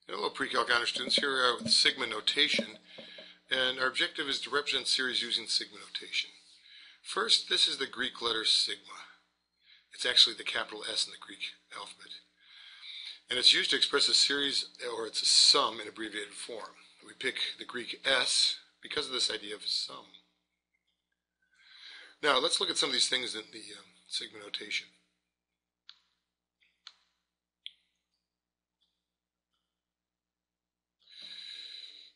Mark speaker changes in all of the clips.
Speaker 1: Hello pre-calc honor students, here we are with sigma notation, and our objective is to represent series using sigma notation. First, this is the Greek letter sigma. It's actually the capital S in the Greek alphabet. And it's used to express a series, or it's a sum in abbreviated form. We pick the Greek S because of this idea of sum. Now, let's look at some of these things in the sigma notation.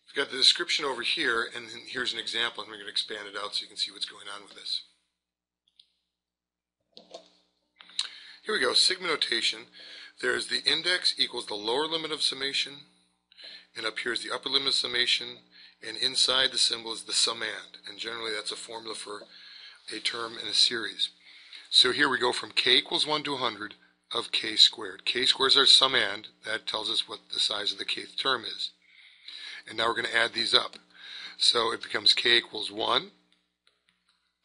Speaker 1: We've got the description over here, and then here's an example, and we're going to expand it out so you can see what's going on with this. Here we go, sigma notation. There's the index equals the lower limit of summation, and up here is the upper limit of summation, and inside the symbol is the summand, and generally that's a formula for a term in a series. So here we go from k equals 1 to 100 of k squared. K squared is our summand. That tells us what the size of the kth term is. And now we're going to add these up. So it becomes k equals 1,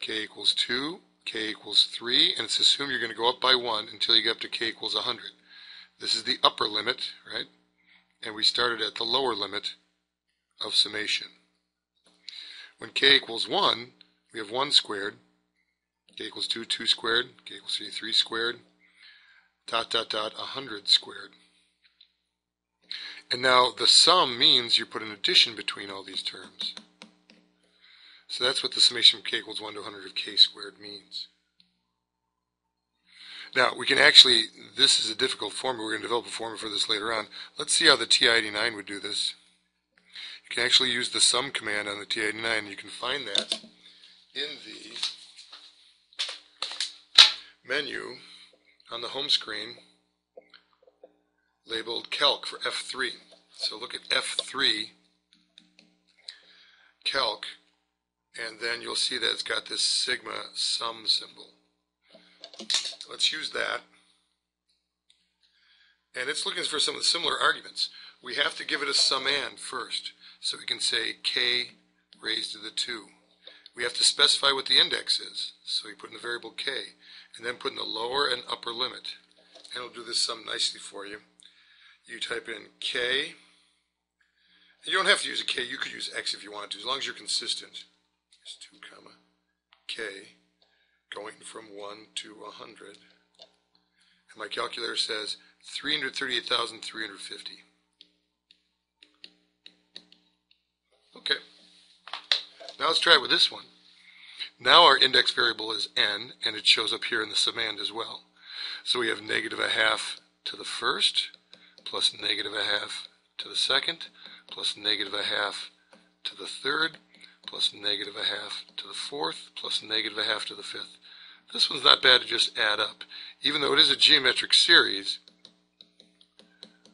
Speaker 1: k equals 2, k equals 3, and it's assumed you're going to go up by 1 until you get up to k equals 100. This is the upper limit, right? And we started at the lower limit of summation. When k equals 1, we have 1 squared, k equals 2, 2 squared, k equals 3, 3 squared, 100 squared. And now the sum means you put an addition between all these terms. So that's what the summation of k equals 1 to 100 of k squared means. Now we can actually, this is a difficult formula, we're going to develop a formula for this later on. Let's see how the TI-89 would do this. You can actually use the sum command on the TI-89, and you can find that in the menu on the home screen labeled calc for F3. So look at F3 calc, and then you'll see that it's got this sigma sum symbol. Let's use that. And it's looking for some of the similar arguments. We have to give it a summand first. So we can say k raised to the 2. We have to specify what the index is. So we put in the variable k, and then put in the lower and upper limit. And it'll do this sum nicely for you. You type in k. You don't have to use a k, you could use x if you want to, as long as you're consistent. Here's 2 comma k, going from 1 to 100. And my calculator says 338,350. Okay. Now let's try it with this one. Now our index variable is n, and it shows up here in the summand as well. So we have -1/2 to the first, plus -1/2 to the second, plus -1/2 to the third, plus -1/2 to the fourth, plus -1/2 to the fifth. This one's not bad to just add up. Even though it is a geometric series,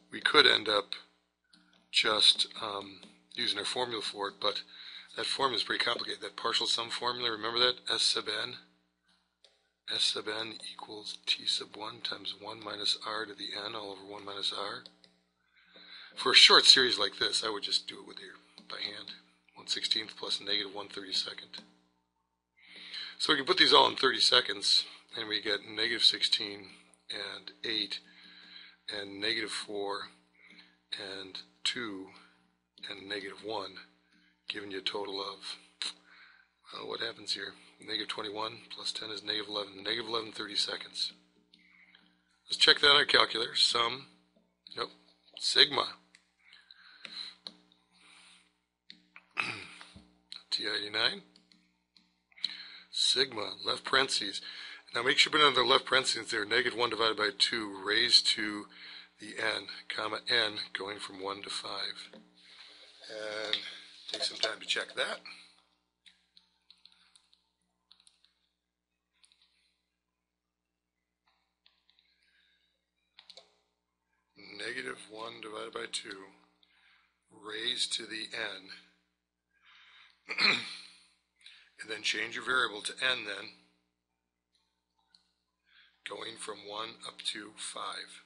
Speaker 1: we could end up just using our formula for it, but that formula is pretty complicated. That partial sum formula, remember that? S sub n. S sub n equals t sub 1 times 1 minus r to the n all over 1 minus r. For a short series like this, I would just do it by hand. 1/16 plus -1/32. So we can put these all in 30 seconds, and we get -16 and 8 and -4 and 2 and -1, giving you a total of, well, what happens here? -21 plus 10 is -11. -11 30 seconds. Let's check that on our calculator. Sum, nope, sigma. TI-89. Sigma, left parentheses. Now make sure you put in the left parentheses there, -1 divided by 2 raised to the n, comma n, going from 1 to 5. And take some time to check that. -1 divided by 2 raised to the n. And then change your variable to n then, going from 1 up to 5.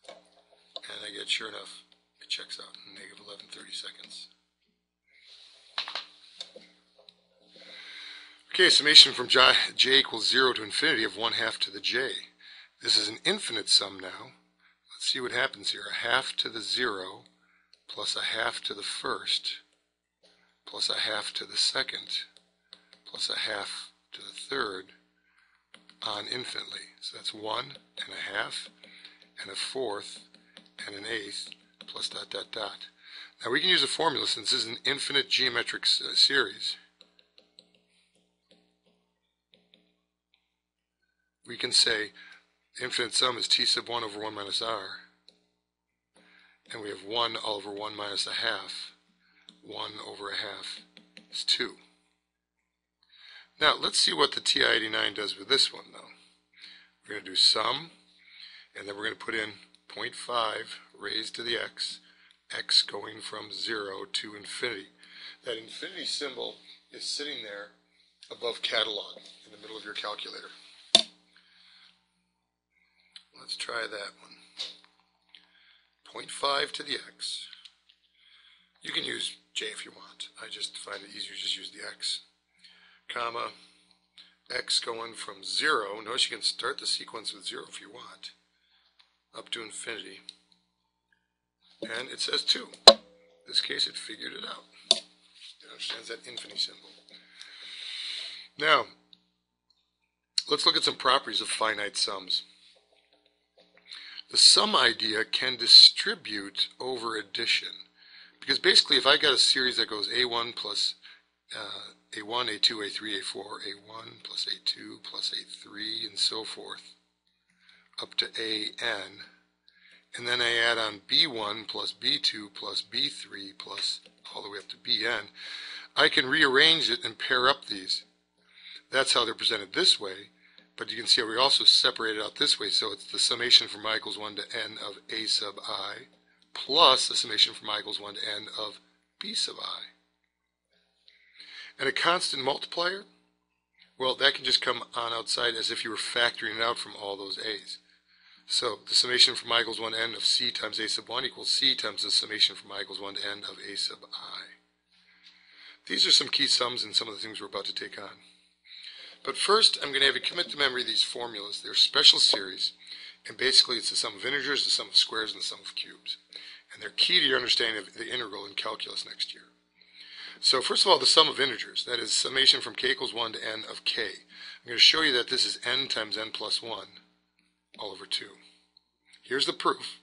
Speaker 1: And I get, sure enough, it checks out in -11 30 seconds. Okay, summation from j equals 0 to infinity of 1/2 to the j. This is an infinite sum now. let's see what happens here. A half to the 0 plus a half to the first plus a half to the second plus a half to the third on infinitely. So that's 1 and a half and a fourth and an eighth plus dot dot dot. Now we can use a formula since this is an infinite geometric series. We can say the infinite sum is t sub 1 over 1 minus r, and we have 1 all over 1 minus a half. 1 over a half is 2. Now let's see what the TI-89 does with this one though. We're going to do sum, and then we're going to put in 0.5 raised to the x going from 0 to infinity. That infinity symbol is sitting there above catalog in the middle of your calculator. Let's try that one. 0.5 to the x. You can use j if you want. I just find it easier to just use the x. Comma, x going from 0. Notice you can start the sequence with 0 if you want, up to infinity. And it says 2. In this case, it figured it out. It understands that infinity symbol. Now, let's look at some properties of finite sums. The sum idea can distribute over addition. Because basically, if I got a series that goes A1 plus A1, A2, A3, A4, A1 plus A2 plus A3, and so forth, up to AN, and then I add on B1 plus B2 plus B3 plus all the way up to Bn, I can rearrange it and pair up these. That's how they're presented this way. But you can see how we also separate it out this way, so it's the summation from I equals 1 to n of a sub I plus the summation from I equals 1 to n of b sub I. And a constant multiplier, well, that can just come on outside as if you were factoring it out from all those a's. So the summation from I equals 1 to n of c times a sub 1 equals c times the summation from I equals 1 to n of a sub I. These are some key sums in some of the things we're about to take on. But first, I'm going to have you commit to memory these formulas. They're special series, and basically it's the sum of integers, the sum of squares, and the sum of cubes. And they're key to your understanding of the integral in calculus next year. So first of all, the sum of integers, that is summation from k equals 1 to n of k. I'm going to show you that this is n times n plus 1 all over 2. Here's the proof.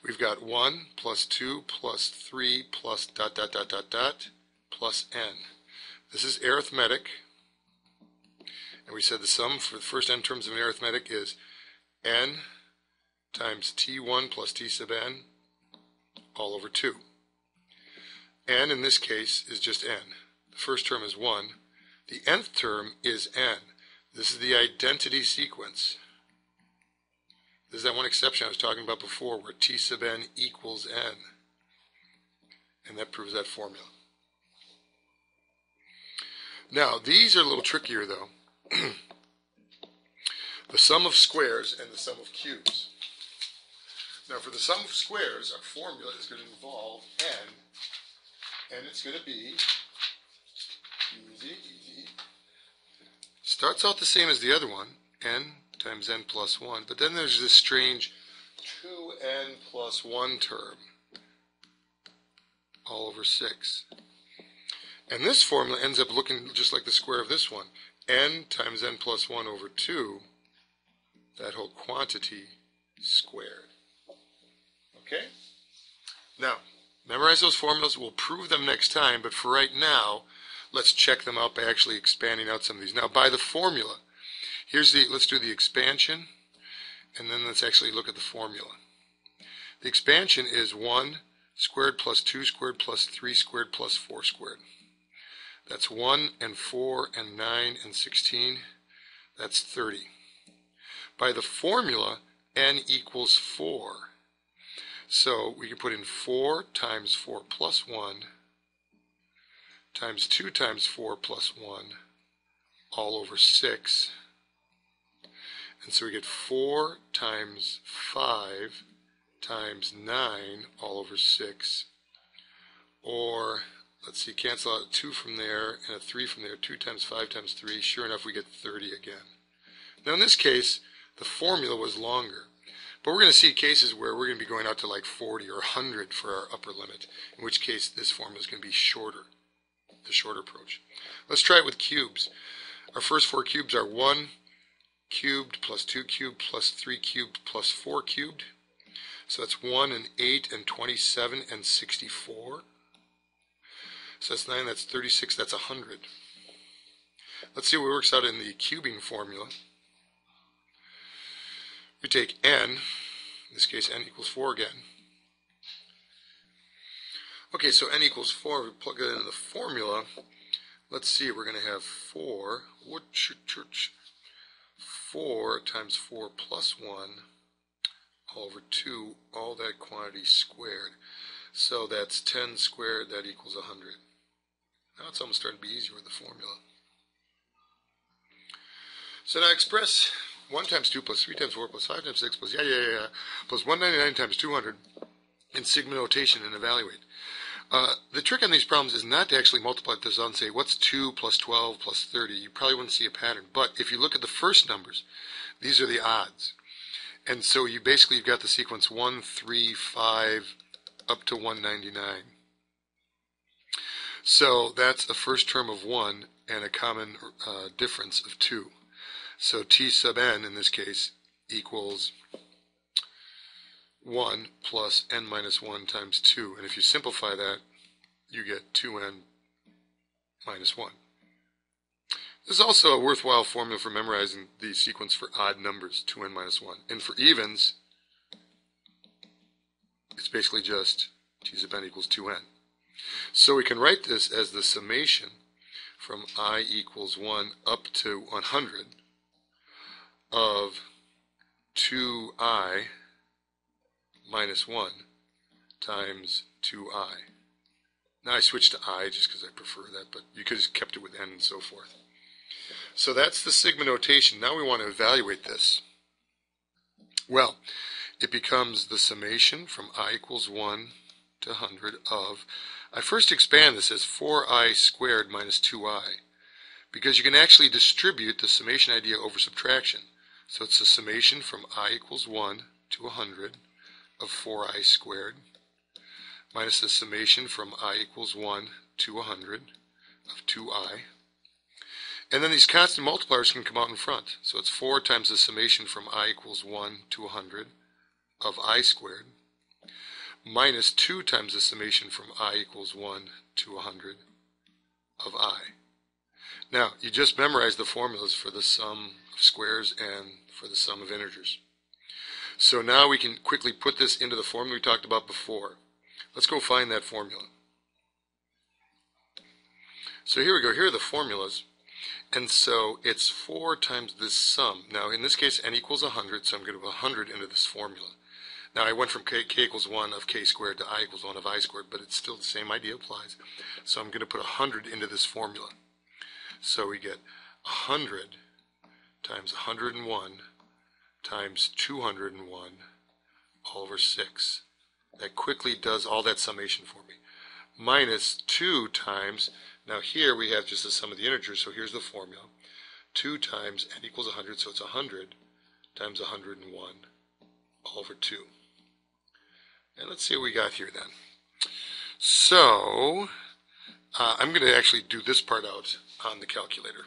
Speaker 1: We've got 1 plus 2 plus 3 plus dot dot dot dot dot plus n. This is arithmetic. And we said the sum for the first n terms of an arithmetic is n times t1 plus t sub n all over 2. N in this case is just n. The first term is 1. The nth term is n. This is the identity sequence. This is that one exception I was talking about before where t sub n equals n. And that proves that formula. Now, these are a little trickier though. The sum of squares and the sum of cubes. Now for the sum of squares, our formula is going to involve n, and it's going to be easy. Starts out the same as the other one, n times n plus 1, but then there's this strange 2n plus 1 term, all over 6. And this formula ends up looking just like the square of this one. N times n plus 1 over 2, that whole quantity squared. Okay? Now, memorize those formulas. We'll prove them next time, but for right now, let's check them out by actually expanding out some of these. Now, by the formula, let's do the expansion, and then let's actually look at the formula. The expansion is 1 squared plus 2 squared plus 3 squared plus 4 squared. That's 1 and 4 and 9 and 16. That's 30. By the formula, n equals 4. So we can put in 4 times 4 plus 1 times 2 times 4 plus 1 all over 6. And so we get 4 times 5 times 9 all over 6. Or, let's see, cancel out 2 from there and a 3 from there. 2 times 5 times 3. Sure enough, we get 30 again. Now in this case, the formula was longer. But we're going to see cases where we're going to be going out to like 40 or 100 for our upper limit, in which case this formula is going to be shorter, the short approach. Let's try it with cubes. Our first 4 cubes are 1 cubed plus 2 cubed plus 3 cubed plus 4 cubed. So that's 1 and 8 and 27 and 64. So that's 9, that's 36, that's 100. Let's see what works out in the cubing formula. We take n, in this case n equals 4 again. Okay, so n equals 4, we plug it into the formula. Let's see, we're going to have 4 times 4 plus 1 all over 2, all that quantity squared. So that's 10 squared, that equals 100. Now it's almost starting to be easier with the formula. So now express 1 times 2 plus 3 times 4 plus 5 times 6 plus plus 199 times 200 in sigma notation and evaluate. The trick on these problems is not to actually multiply this out and say, what's 2 plus 12 plus 30? You probably wouldn't see a pattern. But if you look at the first numbers, these are the odds. And so you've got the sequence 1, 3, 5, up to 199. So that's a first term of 1 and a common difference of 2. So t sub n, in this case, equals 1 plus n minus 1 times 2. And if you simplify that, you get 2n minus 1. This is also a worthwhile formula for memorizing the sequence for odd numbers, 2n minus 1. And for evens, it's basically just t sub n equals 2n. So we can write this as the summation from I equals 1 up to 100 of 2I minus 1 times 2I. Now I switched to I just because I prefer that, but you could have kept it with n and so forth. So that's the sigma notation. Now we want to evaluate this. Well, it becomes the summation from I equals 1 to 100 of, I first expand this as 4I squared minus 2I, because you can actually distribute the summation idea over subtraction. So it's the summation from I equals 1 to 100 of 4I squared minus the summation from I equals 1 to 100 of 2I. And then these constant multipliers can come out in front. So it's 4 times the summation from I equals 1 to 100 of I squared minus 2 times the summation from I equals 1 to 100 of I. Now, you just memorized the formulas for the sum of squares and for the sum of integers. So now we can quickly put this into the formula we talked about before. Let's go find that formula. So here we go. Here are the formulas. And so it's 4 times this sum. Now, in this case, n equals 100, so I'm going to put 100 into this formula. Now, I went from k equals 1 of k squared to I equals 1 of I squared, but it's still the same idea applies. So I'm going to put 100 into this formula. So we get 100 times 101 times 201 all over 6. That quickly does all that summation for me. Minus 2 times, now here we have just the sum of the integers, so here's the formula. 2 times n equals 100, so it's 100 times 101 all over 2. And let's see what we got here then. So, I'm going to actually do this part out on the calculator.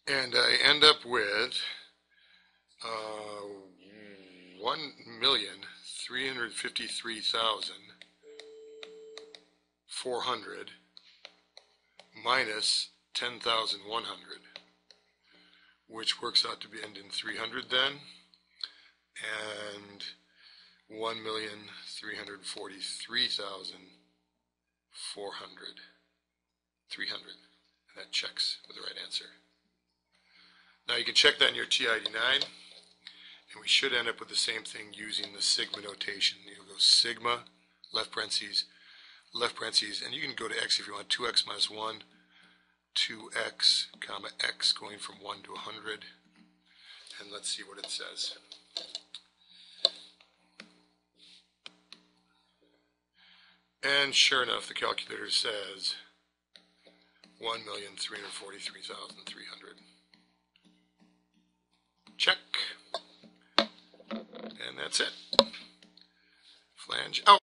Speaker 1: And I end up with 1,353,400 minus 10,100, which works out to be end in 300 then, and 1,343,400, 300, and that checks with the right answer. Now you can check that in your TI-89, and we should end up with the same thing using the sigma notation. You'll go sigma, left parentheses, and you can go to x if you want, 2x minus 1, 2x, comma, x going from 1 to 100, and let's see what it says. And sure enough, the calculator says 1,343,300. Check. Flange out.